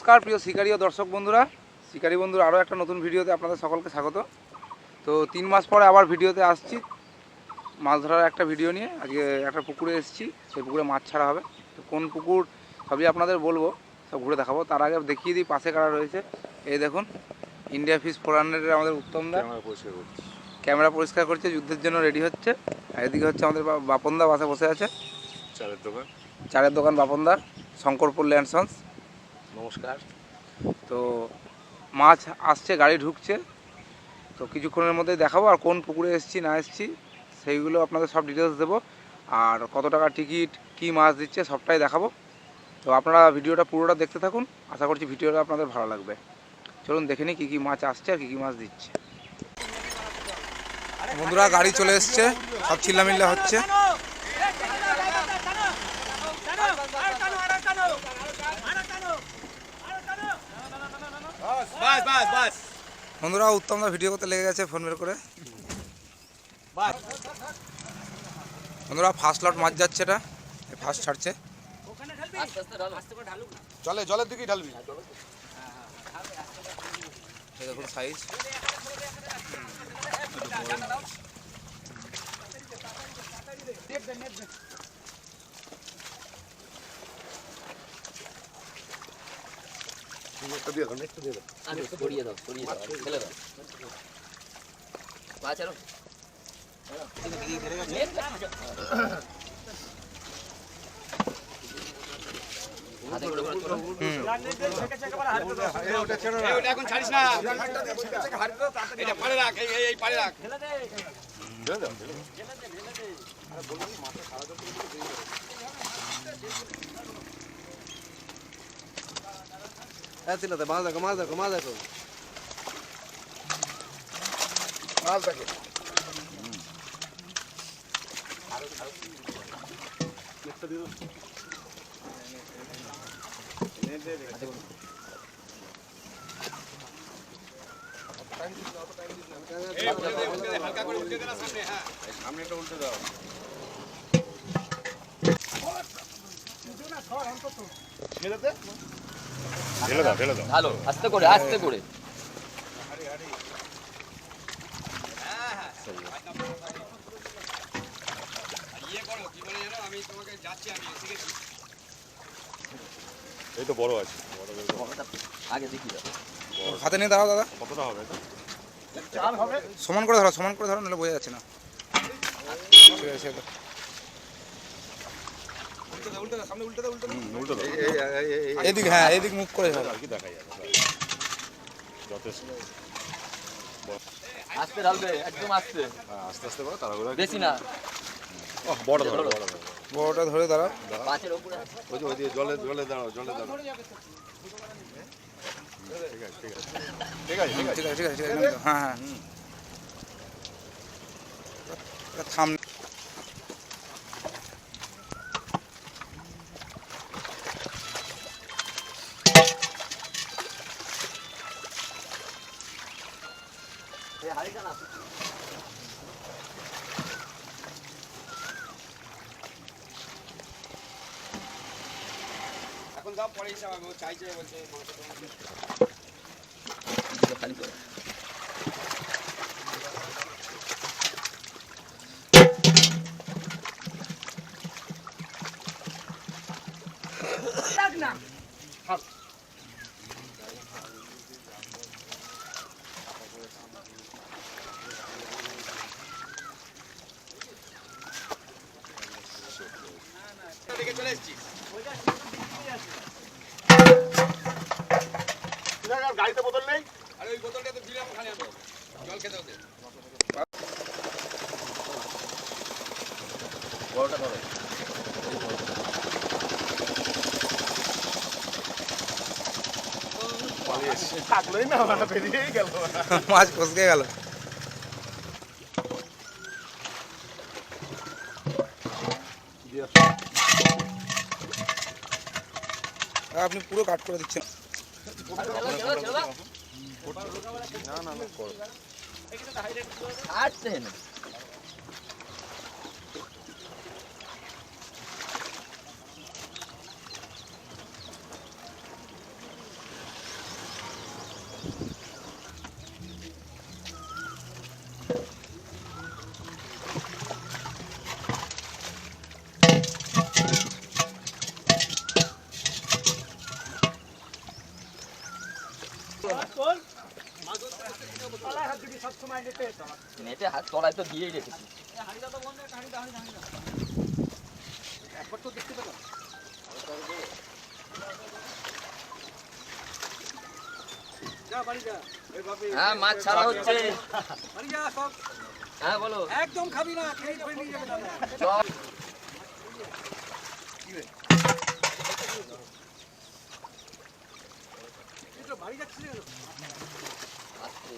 নমস্কার প্রিয় শিকারী ও দর্শক বন্ধুরা, শিকারী বন্ধুরা আরও একটা নতুন ভিডিওতে আপনাদের সকলকে স্বাগত। তো 3 মাস পরে আবার ভিডিওতে আসছি মাছ ধরার একটা ভিডিও নিয়ে। আজকে একটা পুকুরে এসেছি, সেই পুকুরে মাছ ছাড়া হবে। তো কোন পুকুর সবই আপনাদের বলবো, সব ঘুরে দেখাবো। তার আগে দেখিয়ে দিই পাশে কারা রয়েছে। এই দেখুন, ইন্ডিয়া ফিশ 400-এর আমাদের উত্তমদা ক্যামেরা পরিষ্কার করছে, যুদ্ধের জন্য রেডি হচ্ছে। আর এদিকে হচ্ছে আমাদের বাপনদা বাসে বসে আছে, চারের দোকান বাপনদা, শঙ্করপুর ল্যান্ডসন্স। নমস্কার। তো মাছ আসছে, গাড়ি ঢুকছে, তো কিছুক্ষণের মধ্যেই দেখাবো। আর কোন পুকুরে এসেছি না এসেছি সেইগুলো আপনাদের সব ডিটেলস দেবো। আর কত টাকা টিকিট, কী মাছ দিচ্ছে সবটাই দেখাবো। তো আপনারা ভিডিওটা পুরোটা দেখতে থাকুন, আশা করছি ভিডিওটা আপনাদের ভালো লাগবে। চলুন দেখে নিই কী কী মাছ আসছে আর কী কী মাছ দিচ্ছে। বন্ধুরা গাড়ি চলে এসছে, সব চিল্লামিল্লা হচ্ছে। বন্ধুরা উত্তমদা ভিডিও করতে লেগে গেছে ফোন বের করে। বন্ধুরা ফার্স্ট লট মাছ যাচ্ছে, এটা ফার্স্ট ছাড়ছে। চলে জলের দিকেই ঢালবি। দেখুন সাইজ, এখন ছাড়িস না, এটা পারে রাখ, এই পারে রাখ। মাছ দেখো, মাছ দেখো, মাছ দেখো, মাছ দেখো। হালকা করে উল্টে দাও সামনে, হ্যাঁ সামনে একটা উল্টে দাও। ঢেলে দাও ভালো, আস্তে করে আস্তে করে। ইয়ে করো, কি বলে জানো, আমি তোমাকে যাচ্ছি, আমি এসে গেছি। এই তো বড় আছে, আগে দেখি হাতে নিয়ে দাঁড়াও দাদা। কতটা হবে? সমান করে ধরো, সমান করে ধরো, নাহলে বোঝা যাচ্ছে না। ঠিক আছে, এদিকে, হ্যাঁ এদিক মুখ করে ধরো, আর কি দেখা যাবে যথেষ্ট। আস্তে ঢালবে, একদম আস্তে, আস্তে আস্তে করো, তাড়াহুড়ো বেশি না। বড় ধরো, বড় ধরো, বড়টা ধরে দাঁড়াও। পাঁচের উপরে ওই যে জলে জলে দাঁড়াও, জলে দাঁড়াও। ঠিক আছে, ঠিক আছে, ঠিক আছে, ঠিক আছে, ঠিক আছে, ঠিক আছে, ঠিক আছে, হ্যাঁ হ্যাঁ থাম। এখন দাও, পরে হিসাব আমি চাইছে বলছে খালি করে। চলে এসছি। গাড়িতে বোতল নেই? আরে ওই বোতলটা তো দিলাম ওখানে, আমি জল খেতে হতে। বড়টা ধরো। থাকলোই না, বেরিয়েই গেল, মাছ ফসকে গেল। আপনি পুরো কাট করে দিচ্ছেন। না না না করো। আসছে না। নেটে হাত তলায় তো দিয়েই রেখেছি। হ্যাঁ মাছ ছাড়া হচ্ছে। হ্যাঁ বলো। একদম খাবি না, খেয়ে ধরে নিয়ে যাবে দাদা। চল। এই তো বাড়ি যাচ্ছিস কেন? আস্তে।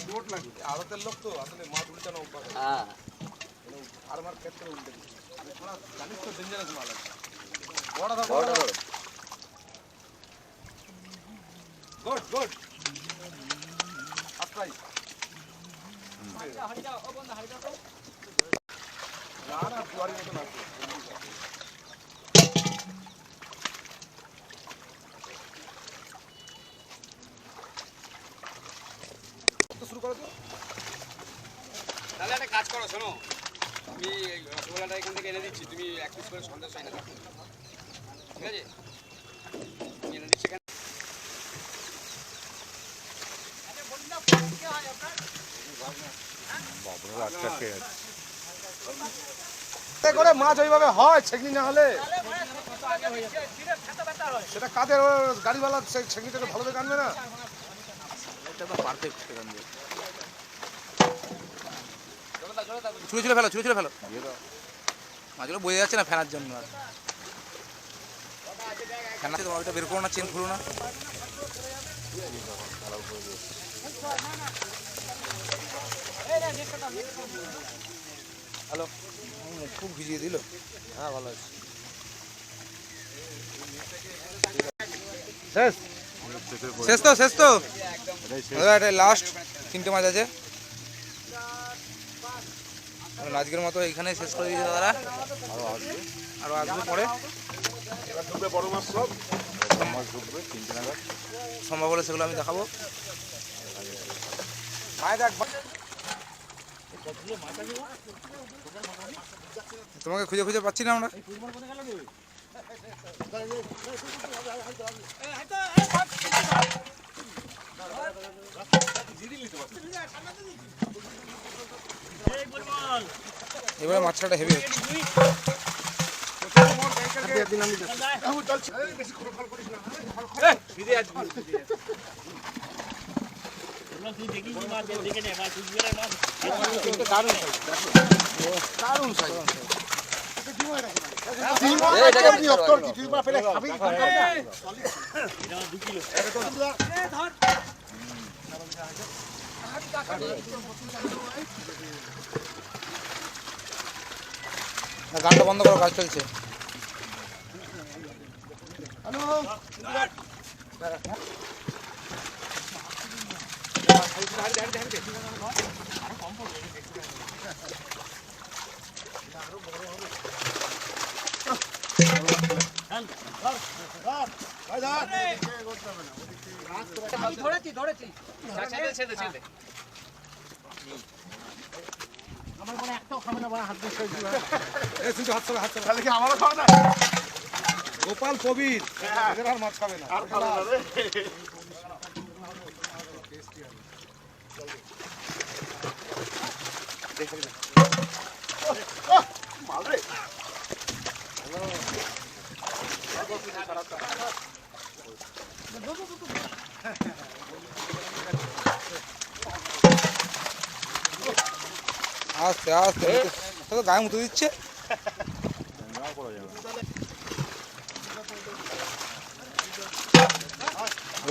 চোট লাগে আড়তের লোক তো আসলে মাছ উল্টানো অভ্যাস হ্যাঁ আর আমার ক্ষেত্রে উল্টে দিচ্ছে জানিস তো ডেঞ্জারাস মাল আছে বড় দা বড়টা ধরো। গুড গুড আস্তাই না না দুয়ারি মতো আছে শুরু করো তো তাহলে একটা কাজ করো, শোনো, আমি এই রসগোল্লাটা এখান থেকে এনে দিচ্ছি, তুমি এক পিস করে সন্দেশ এনে দাও, ঠিক আছে? আমি এনে দিচ্ছি এখানে। করে মাছ ওইভাবে হয় ছেকনি না হলে সেটা কাদের গাড়িওয়ালা ছেকনিটাকে ভালো করে আনবে না এটা তো পারফেক্ট আনবে ছুঁড়ে ফেলো মাছগুলো বয়ে যাচ্ছে না ফেনার জন্য আর ফেনা তোমার ওইটা বের করো না চেন খুলো না হ্যালো খুব ভিজিয়ে দিল হ্যাঁ ভালো আছে শেষ তো এটা লাস্ট 3টে মাছ আছে আজকের মতো এখানে শেষ করে দিয়েছে দাদা আরো আসবে পরে বড় মাছ সব মাছ ঢুকবে 3টে নাগাদ সম্ভব হলে সেগুলো আমি দেখাবো তোমাকে খুঁজে খুঁজে পাচ্ছি না আমরা এবারে মাছটা হেভি হচ্ছে দারুণ সাইজ গানটা বন্ধ করো কাজ চলছে ধরেছি আমার মনে একটাও খাবে না হাত দিয়ে হাত তাহলে কি আমারও খাবে না গোপাল কবির এদের আর মাছ খাবে না আস্তে আস্তে তো গায়ে মুতে দিচ্ছে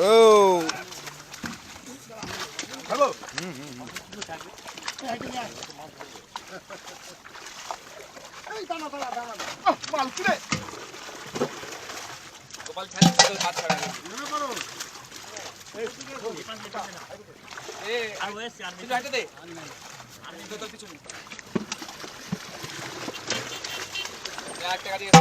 ও হ্যালো গোপাল খেলে তো হাত ছাড়া গেছে। কিন্তু হাঁটে দে তোর পিছু এক টাকা দিয়ে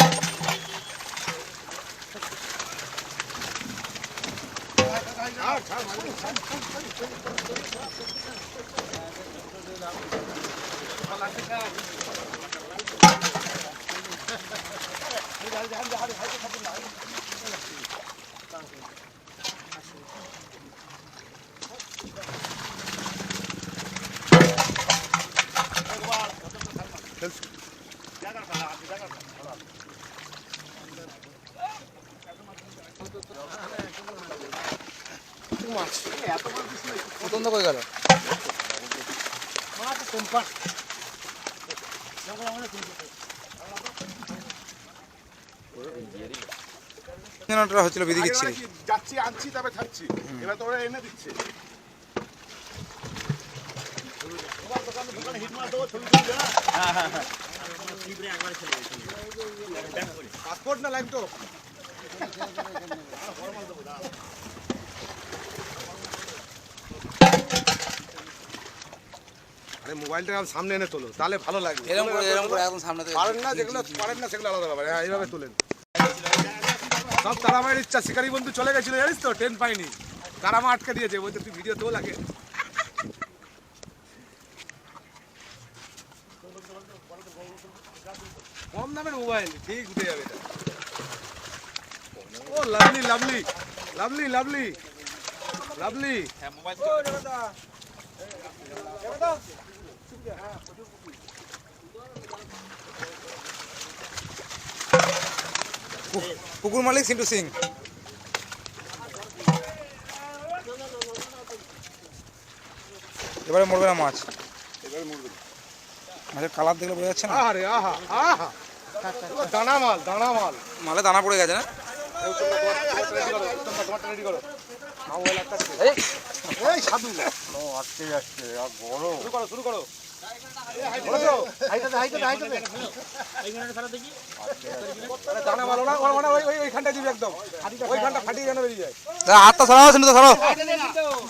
পছন্দ করে গেল মাছ কম্পাস হচ্ছিল বিধি আগে দিচ্ছিল ওরা কি যাচ্ছি আনছি তবে খাচ্ছি এবার তো ওরা এনে দিচ্ছে পাসপোর্ট না লাইভ তো আরে মোবাইলটা সামনে এনে তোলো তাহলে ভালো লাগবে এরকম করে একদম সামনে থেকে পারেন না যেগুলো পারেন না সেগুলো আলাদা ব্যাপার হ্যাঁ এইভাবে তোলেন সব তারামায়ের ইচ্ছা শিকারি বন্ধু চলে গেছিল জানিস তো ট্রেন পাইনি কারামা আটকে দিয়েছে বলতে তুই ভিডিও তোল আগে কম দামের মোবাইল ঠিক উঠে যাবে এটা ও lovely lovely lovely lovely lovely পুকুর মালিক সিন্টু সিং এবারে মরবে না মাছ মাছের কালার দেখলে বোঝা যাচ্ছে না আরে আহা আহা দানা মাল দানা মাল মালে দানা পড়ে গেছে না রেডি করো এই সাধু শুরু করো শুরু করো দানা মাল ওনা ওইখানটা দিবি একদম ওইখানটা ফাটিয়ে যেন বেরিয়ে যায় হাতটা সরাও সিন্টু তো সরাও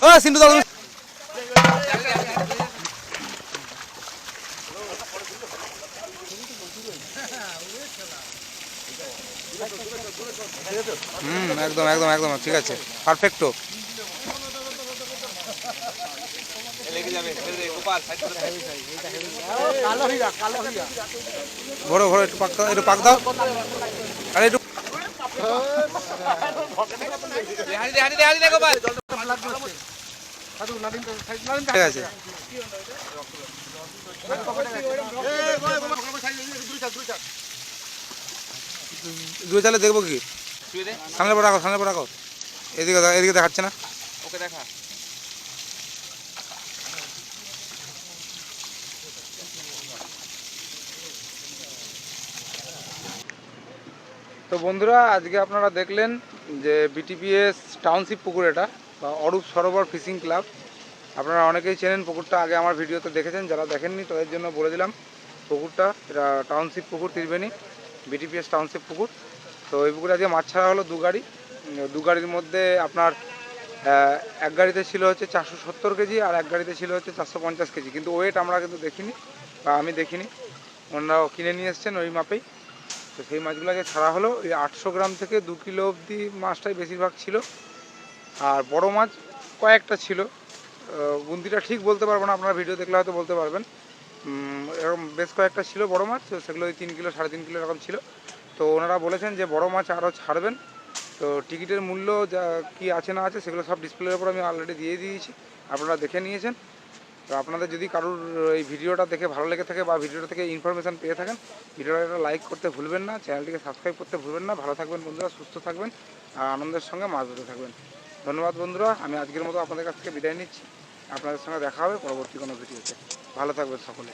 ও সিন্টু দাও একদম একদম একদম ঠিক আছে পারফেক্টো ঘোরো ঘোরো একটু পাক দাও আরে একটু ঠিক আছে দুই চালে দেখবো কি সামনে পর রাখো সামনে পর রাখো এদিকে এদিকে দেখাচ্ছে না ওকে দেখা তো বন্ধুরা আজকে আপনারা দেখলেন যে বিটিপিএস টাউনশিপ পুকুর এটা বা অরূপ সরোবর ফিশিং ক্লাব আপনারা অনেকেই চেনেন পুকুরটা আগে আমার ভিডিওতে দেখেছেন যারা দেখেননি তাদের জন্য বলে দিলাম পুকুরটা এটা টাউনশিপ পুকুর ত্রিবেণী বিটিপিএস টাউনশিপ পুকুর তো এই পুকুরে আজকে মাছ ছাড়া হলো দু গাড়ির মধ্যে আপনার এক গাড়িতে ছিল হচ্ছে 470 কেজি আর এক গাড়িতে ছিল হচ্ছে 450 কেজি কিন্তু ওয়েট আমরা কিন্তু দেখিনি বা আমি দেখিনি ওনারাও কিনে নিয়ে এসছেন ওই মাপেই তো সেই মাছগুলো আজকে ছাড়া হলো ওই 800 গ্রাম থেকে 2 কিলো অবধি মাছটাই বেশিরভাগ ছিল আর বড় মাছ কয়েকটা ছিল গুন্তিটা ঠিক বলতে পারবো না আপনারা ভিডিও দেখলে হয়তো বলতে পারবেন এরকম বেশ কয়েকটা ছিল বড় মাছ তো সেগুলো ওই 3 কিলো 3.5 কিলো এরকম ছিল তো ওনারা বলেছেন যে বড় মাছ আরও ছাড়বেন তো টিকিটের মূল্য যা কী আছে না আছে সেগুলো সব ডিসপ্লের উপর আমি অলরেডি দিয়ে দিয়েছি আপনারা দেখে নিয়েছেন তো আপনাদের যদি কারোর এই ভিডিওটা দেখে ভালো লেগে থাকে বা ভিডিওটা থেকে ইনফরমেশান পেয়ে থাকেন ভিডিওটা লাইক করতে ভুলবেন না চ্যানেলটিকে সাবস্ক্রাইব করতে ভুলবেন না ভালো থাকবেন বন্ধুরা সুস্থ থাকবেন আর আনন্দের সঙ্গে মাছ ধরতে থাকবেন ধন্যবাদ বন্ধুরা আমি আজকের মতো আপনাদের কাছ থেকে বিদায় নিচ্ছি আপনাদের সঙ্গে দেখা হবে পরবর্তী কোনো ভিডিওতে ভালো থাকবেন সকলে